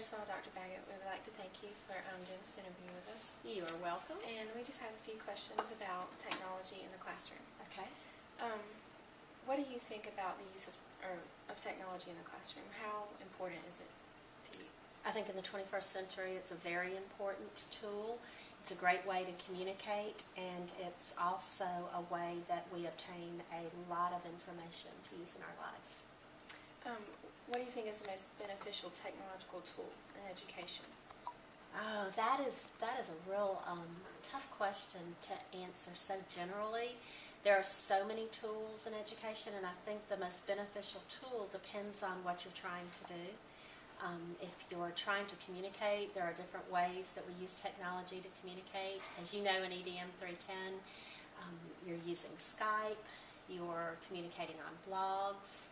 First of all, Dr. Baggett, we would like to thank you for doing this interview with us. You are welcome. And we just have a few questions about technology in the classroom. Okay. What do you think about the use of technology in the classroom? How important is it to you? I think in the 21st century it's a very important tool. It's a great way to communicate, and it's also a way that we obtain a lot of information to use in our lives. What do you think is the most beneficial technological tool in education? Oh, that is a real tough question to answer so generally. There are so many tools in education, and I think the most beneficial tool depends on what you're trying to do. If you're trying to communicate, there are different ways that we use technology to communicate. As you know, in EDM 310, you're using Skype, you're communicating on blogs.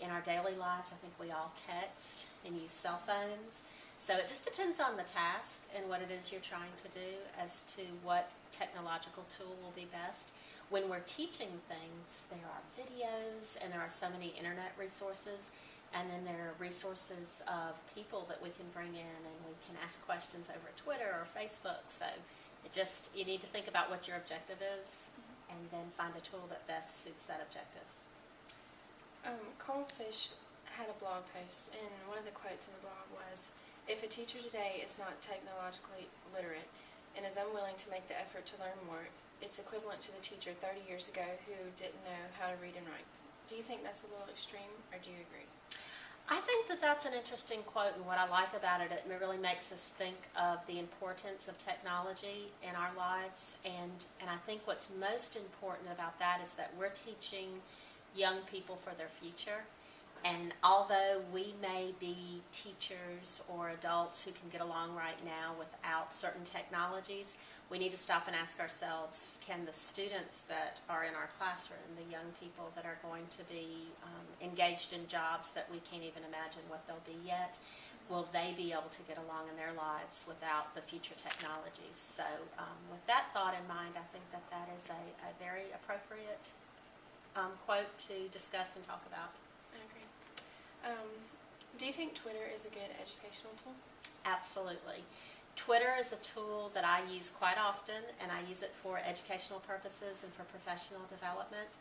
In our daily lives, I think we all text and use cell phones. So it just depends on the task and what it is you're trying to do as to what technological tool will be best. When we're teaching things, there are videos and there are so many internet resources, and then there are resources of people that we can bring in, and we can ask questions over Twitter or Facebook. So you need to think about what your objective is and then find a tool that best suits that objective. Carl Fish had a blog post, and one of the quotes in the blog was, "If a teacher today is not technologically literate and is unwilling to make the effort to learn more, it's equivalent to the teacher 30 years ago who didn't know how to read and write." Do you think that's a little extreme, or do you agree? I think that that's an interesting quote, and what I like about it, it really makes us think of the importance of technology in our lives, and I think what's most important about that is that we're teaching young people for their future. And although we may be teachers or adults who can get along right now without certain technologies, we need to stop and ask ourselves, can the students that are in our classroom, the young people that are going to be engaged in jobs that we can't even imagine what they'll be yet, will they be able to get along in their lives without the future technologies? So with that thought in mind, I think that that is a very appropriate quote to discuss and talk about. I agree. Do you think Twitter is a good educational tool? Absolutely. Twitter is a tool that I use quite often, and I use it for educational purposes and for professional development.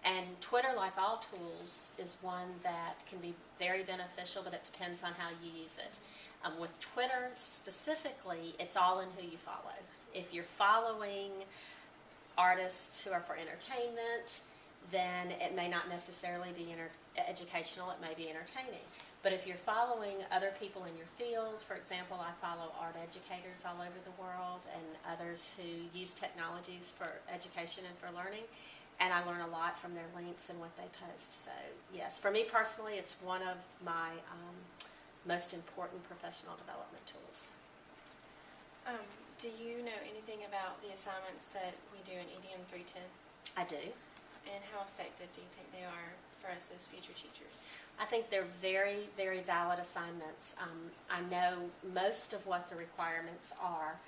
And Twitter, like all tools, is one that can be very beneficial, but it depends on how you use it. With Twitter specifically, it's all in who you follow. If you're following artists who are for entertainment, then it may not necessarily be educational, it may be entertaining. But if you're following other people in your field, for example, I follow art educators all over the world and others who use technologies for education and for learning, and I learn a lot from their links and what they post. So yes, for me personally, it's one of my most important professional development tools. Do you know anything about the assignments that we do in EDM 310? I do. And how effective do you think they are for us as future teachers? I think they're very, very valid assignments. I know most of what the requirements are.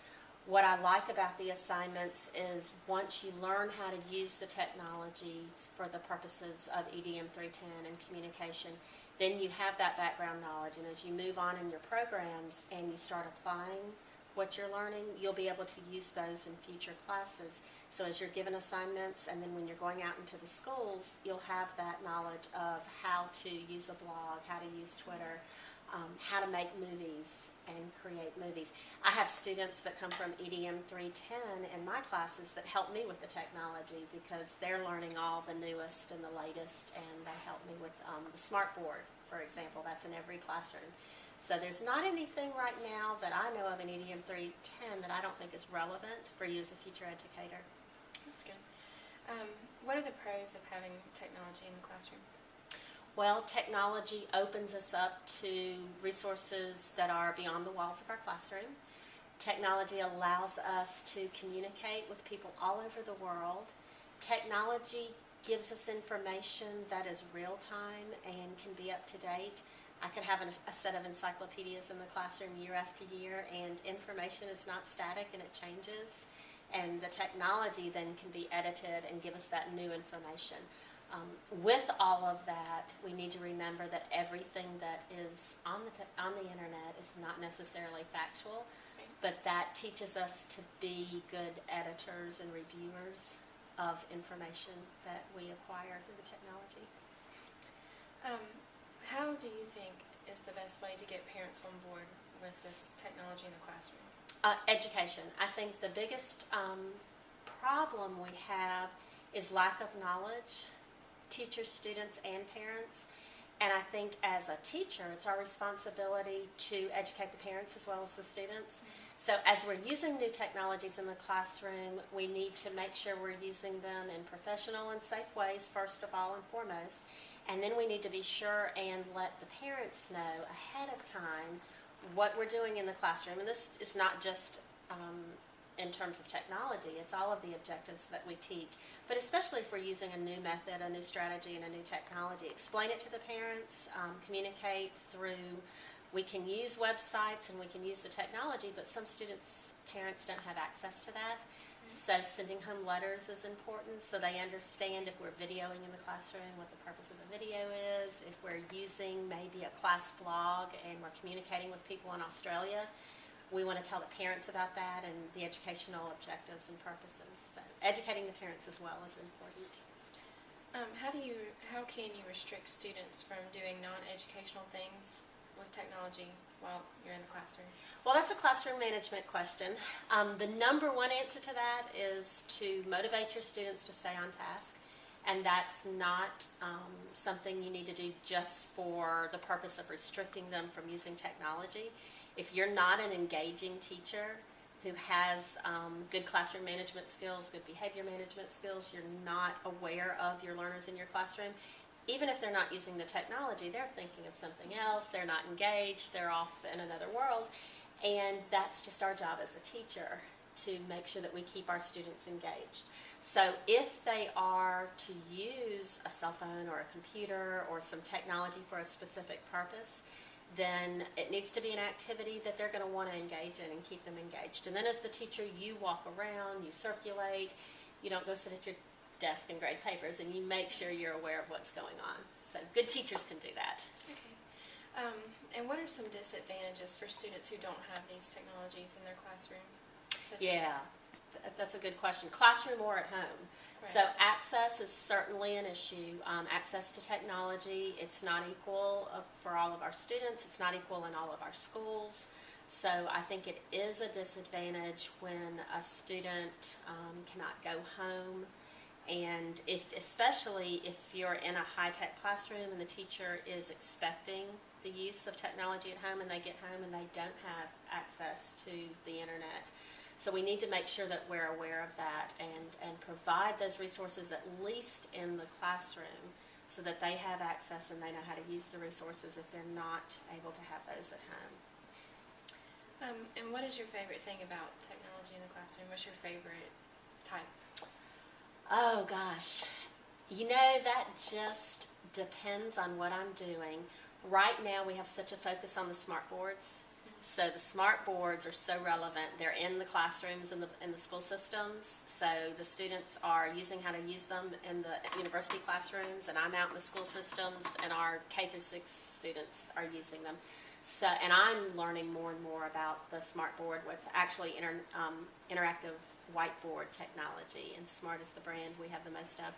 What I like about the assignments is once you learn how to use the technology for the purposes of EDM 310 and communication, then you have that background knowledge, and as you move on in your programs and you start applying what you're learning, you'll be able to use those in future classes. So as you're given assignments, and then when you're going out into the schools, you'll have that knowledge of how to use a blog, how to use Twitter, how to make movies and create movies. I have students that come from EDM 310 in my classes that help me with the technology because they're learning all the newest and the latest, and they help me with the smart board, for example. That's in every classroom. So there's not anything right now that I know of in EDM 310 that I don't think is relevant for you as a future educator. That's good. What are the pros of having technology in the classroom? Well, technology opens us up to resources that are beyond the walls of our classroom. Technology allows us to communicate with people all over the world. Technology gives us information that is real time and can be up to date. I could have a set of encyclopedias in the classroom year after year, and information is not static and it changes. And the technology then can be edited and give us that new information. With all of that, we need to remember that everything that is on the internet is not necessarily factual, but that teaches us to be good editors and reviewers of information that we acquire through the technology. How do you think is the best way to get parents on board with this technology in the classroom? Education. I think the biggest problem we have is lack of knowledge, teachers, students, and parents. And I think as a teacher, it's our responsibility to educate the parents as well as the students. So as we're using new technologies in the classroom, we need to make sure we're using them in professional and safe ways, first of all and foremost. And then we need to be sure and let the parents know ahead of time what we're doing in the classroom. And this is not just in terms of technology, it's all of the objectives that we teach. But especially if we're using a new method, a new strategy, and a new technology, explain it to the parents, communicate through, we can use websites and we can use the technology, but some parents don't have access to that. So sending home letters is important so they understand if we're videoing in the classroom, what the purpose of the video is, if we're using maybe a class blog and we're communicating with people in Australia. We want to tell the parents about that and the educational objectives and purposes. So educating the parents as well is important. How can you restrict students from doing non-educational things with technology while you're in the classroom? Well, that's a classroom management question. The number one answer to that is to motivate your students to stay on task. And that's not something you need to do just for the purpose of restricting them from using technology. If you're not an engaging teacher who has good classroom management skills, good behavior management skills, you're not aware of your learners in your classroom, even if they're not using the technology, they're thinking of something else, they're not engaged, they're off in another world, and that's just our job as a teacher to make sure that we keep our students engaged. So if they are to use a cell phone or a computer or some technology for a specific purpose, then it needs to be an activity that they're going to want to engage in and keep them engaged. And then as the teacher, you walk around, you circulate, you don't go sit at your desk and grade papers, and you make sure you're aware of what's going on. So good teachers can do that. Okay. And what are some disadvantages for students who don't have these technologies in their classroom? That's a good question. Classroom or at home. Right. So access is certainly an issue. Access to technology, it's not equal for all of our students. It's not equal in all of our schools. So I think it is a disadvantage when a student cannot go home. And especially if you're in a high-tech classroom and the teacher is expecting the use of technology at home and they get home and they don't have access to the internet. So we need to make sure that we're aware of that and provide those resources at least in the classroom so that they have access and they know how to use the resources if they're not able to have those at home. And what is your favorite thing about technology in the classroom? What's your favorite type? Oh gosh, you know, that just depends on what I'm doing. Right now we have such a focus on the smart boards. So the smart boards are so relevant. They're in the classrooms in the school systems. So the students are using how to use them in the university classrooms, and I'm out in the school systems, and our K through 6 students are using them. So, and I'm learning more and more about the smart board, what's actually interactive whiteboard technology, and Smart is the brand we have the most of.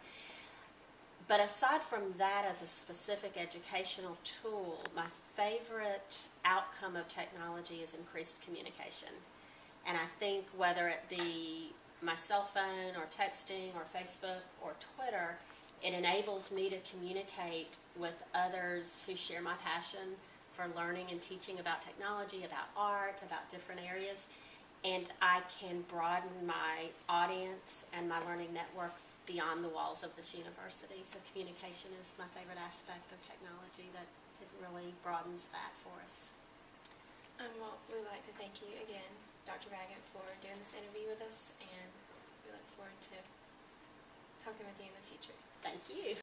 But aside from that as a specific educational tool, my favorite outcome of technology is increased communication. And I think whether it be my cell phone or texting or Facebook or Twitter, it enables me to communicate with others who share my passion for learning and teaching about technology, about art, about different areas. And I can broaden my audience and my learning network beyond the walls of this university. So communication is my favorite aspect of technology, that it really broadens that for us. Well, we'd like to thank you again, Dr. Baggett, for doing this interview with us, and we look forward to talking with you in the future. Thank you.